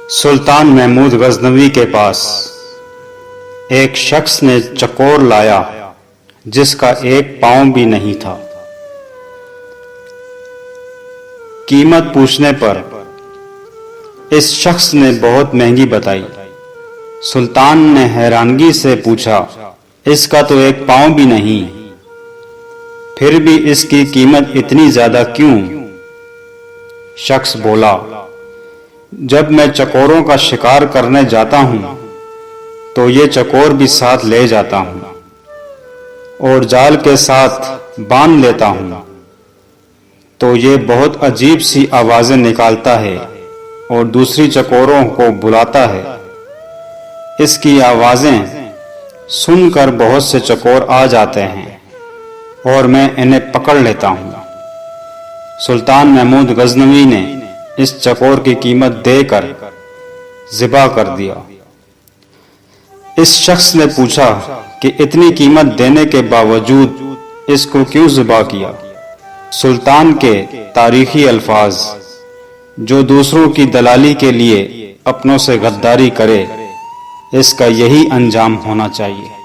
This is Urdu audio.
سلطان محمود غزنوی کے پاس ایک شخص نے چکور لایا جس کا ایک پاؤں بھی نہیں تھا۔ قیمت پوچھنے پر اس شخص نے بہت مہنگی بتائی۔ سلطان نے حیرانگی سے پوچھا، اس کا تو ایک پاؤں بھی نہیں، پھر بھی اس کی قیمت اتنی زیادہ کیوں؟ شخص بولا، جب میں چکوروں کا شکار کرنے جاتا ہوں تو یہ چکور بھی ساتھ لے جاتا ہوں اور جال کے ساتھ باندھ لیتا ہوں تو یہ بہت عجیب سی آوازیں نکالتا ہے اور دوسری چکوروں کو بلاتا ہے۔ اس کی آوازیں سن کر بہت سے چکور آ جاتے ہیں اور میں انہیں پکڑ لیتا ہوں۔ سلطان محمود غزنوی نے اس چکور کی قیمت دے کر ذبح کر دیا۔ اس شخص نے پوچھا کہ اتنی قیمت دینے کے باوجود اس کو کیوں ذبح کیا؟ سلطان کے تاریخی الفاظ، جو دوسروں کی دلالی کے لیے اپنوں سے غداری کرے، اس کا یہی انجام ہونا چاہیے۔